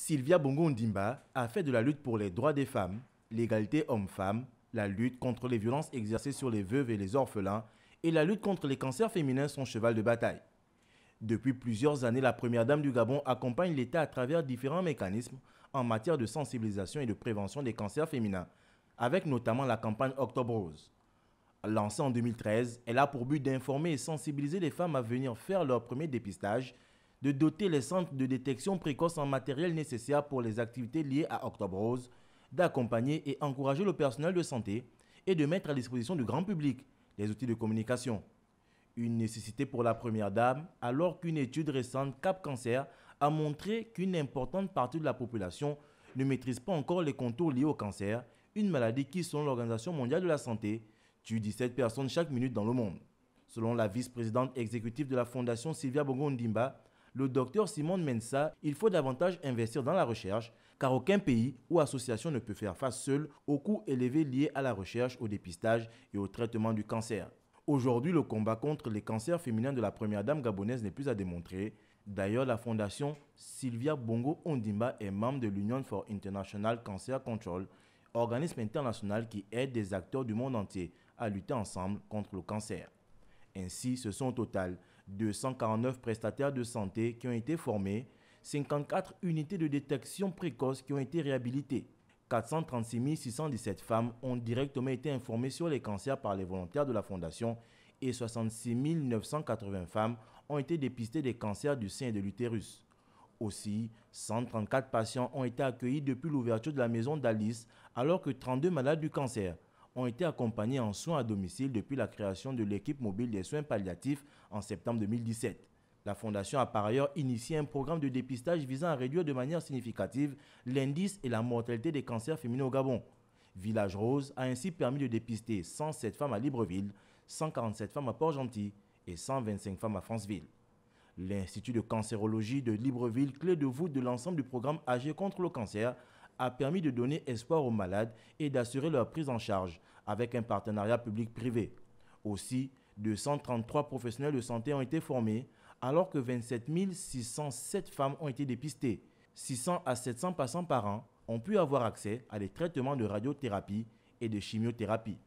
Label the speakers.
Speaker 1: Sylvia Bongo Ndimba a fait de la lutte pour les droits des femmes, l'égalité homme-femme, la lutte contre les violences exercées sur les veuves et les orphelins et la lutte contre les cancers féminins son cheval de bataille. Depuis plusieurs années, la première dame du Gabon accompagne l'État à travers différents mécanismes en matière de sensibilisation et de prévention des cancers féminins, avec notamment la campagne Octobre Rose. Lancée en 2013, elle a pour but d'informer et sensibiliser les femmes à venir faire leur premier dépistage, de doter les centres de détection précoce en matériel nécessaire pour les activités liées à Octobre Rose, d'accompagner et encourager le personnel de santé et de mettre à disposition du grand public les outils de communication. Une nécessité pour la première dame, alors qu'une étude récente Cap Cancer a montré qu'une importante partie de la population ne maîtrise pas encore les contours liés au cancer, une maladie qui, selon l'Organisation mondiale de la santé, tue 17 personnes chaque minute dans le monde. Selon la vice-présidente exécutive de la Fondation Sylvia Bongo Ndimba, le docteur Simone Mensah, il faut davantage investir dans la recherche, car aucun pays ou association ne peut faire face seul aux coûts élevés liés à la recherche, au dépistage et au traitement du cancer. Aujourd'hui, le combat contre les cancers féminins de la première dame gabonaise n'est plus à démontrer. D'ailleurs, la fondation Sylvia Bongo Ondimba est membre de l'Union for International Cancer Control, organisme international qui aide des acteurs du monde entier à lutter ensemble contre le cancer. Ainsi, ce sont au total 249 prestataires de santé qui ont été formés, 54 unités de détection précoce qui ont été réhabilitées. 436 617 femmes ont directement été informées sur les cancers par les volontaires de la Fondation et 66 980 femmes ont été dépistées des cancers du sein et de l'utérus. Aussi, 134 patients ont été accueillis depuis l'ouverture de la maison d'Alice, alors que 32 malades du cancer ont été accompagnés en soins à domicile depuis la création de l'équipe mobile des soins palliatifs en septembre 2017. La Fondation a par ailleurs initié un programme de dépistage visant à réduire de manière significative l'indice et la mortalité des cancers féminins au Gabon. Village Rose a ainsi permis de dépister 107 femmes à Libreville, 147 femmes à Port-Gentil et 125 femmes à Franceville. L'Institut de cancérologie de Libreville, clé de voûte de l'ensemble du programme Agir contre le cancer, a permis de donner espoir aux malades et d'assurer leur prise en charge avec un partenariat public-privé. Aussi, 233 professionnels de santé ont été formés, alors que 27 607 femmes ont été dépistées. 600 à 700 patients par an ont pu avoir accès à des traitements de radiothérapie et de chimiothérapie.